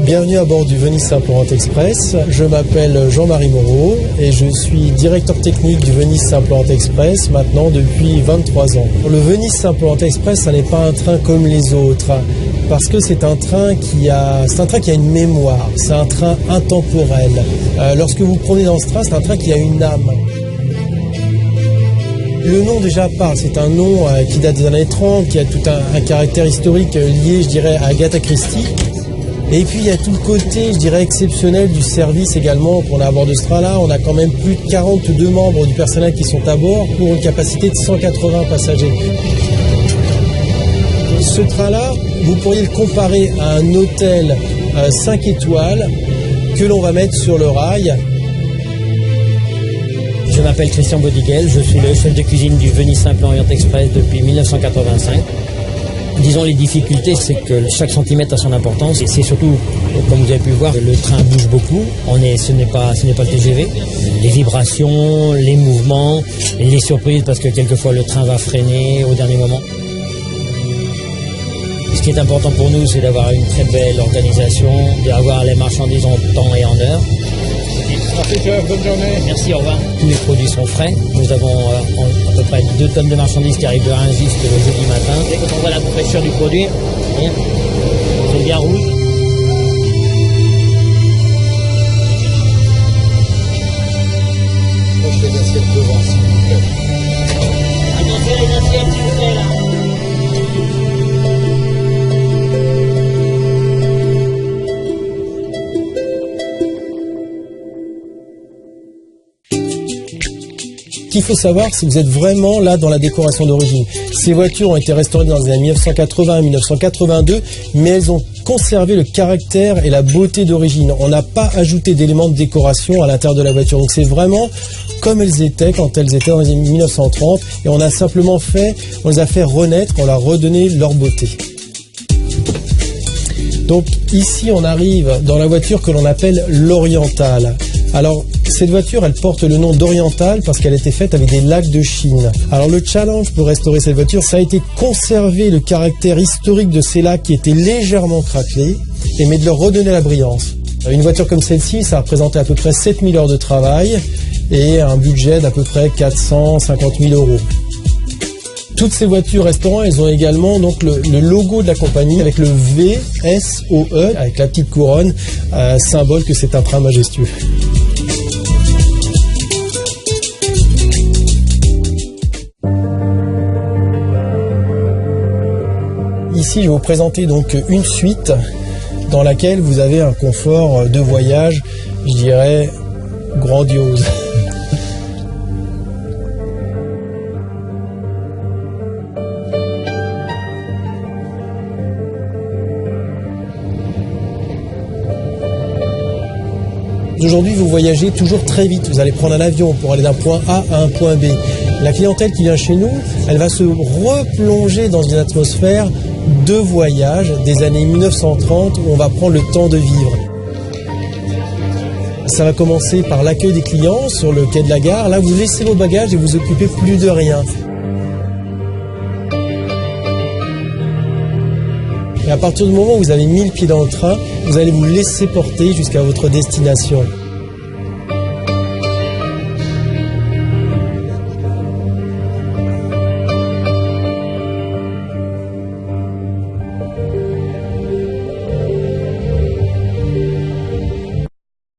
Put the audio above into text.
Bienvenue à bord du Venise Saint-Laurent Express. Je m'appelle Jean-Marie Moreau et je suis directeur technique du Venise Saint-Laurent Express maintenant depuis 23 ans. Le Venise Saint-Laurent Express, ça n'est pas un train comme les autres parce que c'est un train qui a une mémoire, c'est un train intemporel. Lorsque vous prenez dans ce train, c'est un train qui a une âme. Le nom déjà parle, c'est un nom qui date des années 30, qui a tout un caractère historique lié, je dirais, à Agatha Christie. Et puis il y a tout le côté, je dirais, exceptionnel du service également qu'on a à bord de ce train-là. On a quand même plus de 42 membres du personnel qui sont à bord pour une capacité de 180 passagers. Ce train-là, vous pourriez le comparer à un hôtel 5 étoiles que l'on va mettre sur le rail. Je m'appelle Christian Bodiguel, je suis le chef de cuisine du Venise Saint-Laurent Express depuis 1985. Disons les difficultés, c'est que chaque centimètre a son importance et c'est surtout, comme vous avez pu voir, le train bouge beaucoup. Ce n'est pas le TGV. Les vibrations, les mouvements, les surprises parce que quelquefois le train va freiner au dernier moment. Ce qui est important pour nous, c'est d'avoir une très belle organisation, d'avoir les marchandises en temps et en heure. Merci chef, bonne journée. Merci, au revoir. Tous les produits sont frais. Nous avons à peu près 2 tonnes de marchandises qui arrivent de Rungis le jeudi matin. Et quand on voit la fraîcheur du produit, c'est bien rouge. Moi je fais des assiettes devant, s'il vous plaît. Attention les assiettes, s'il vous plaît, là. Ce qu'il faut savoir, c'est que vous êtes vraiment là dans la décoration d'origine. Ces voitures ont été restaurées dans les années 1980 et 1982, mais elles ont conservé le caractère et la beauté d'origine. On n'a pas ajouté d'éléments de décoration à l'intérieur de la voiture. Donc c'est vraiment comme elles étaient quand elles étaient dans les années 1930. Et on a simplement on les a fait renaître, on leur a redonné leur beauté. Donc ici, on arrive dans la voiture que l'on appelle l'Oriental. Alors, cette voiture, elle porte le nom d'Oriental parce qu'elle a été faite avec des lacs de Chine. Alors, le challenge pour restaurer cette voiture, ça a été conserver le caractère historique de ces lacs qui étaient légèrement craquelés, mais de leur redonner la brillance. Une voiture comme celle-ci, ça représentait à peu près 7000 heures de travail et un budget d'à peu près 450 000 euros. Toutes ces voitures restaurants, elles ont également donc le logo de la compagnie avec le VSOE, avec la petite couronne, symbole que c'est un train majestueux. Ici, je vais vous présenter donc une suite dans laquelle vous avez un confort de voyage, je dirais, grandiose. Aujourd'hui, vous voyagez toujours très vite. Vous allez prendre un avion pour aller d'un point A à un point B. La clientèle qui vient chez nous, elle va se replonger dans une atmosphère de voyage des années 1930 où on va prendre le temps de vivre. Ça va commencer par l'accueil des clients sur le quai de la gare. Là, vous laissez vos bagages et vous occupez plus de rien. Et à partir du moment où vous avez mis le pied dans le train, vous allez vous laisser porter jusqu'à votre destination.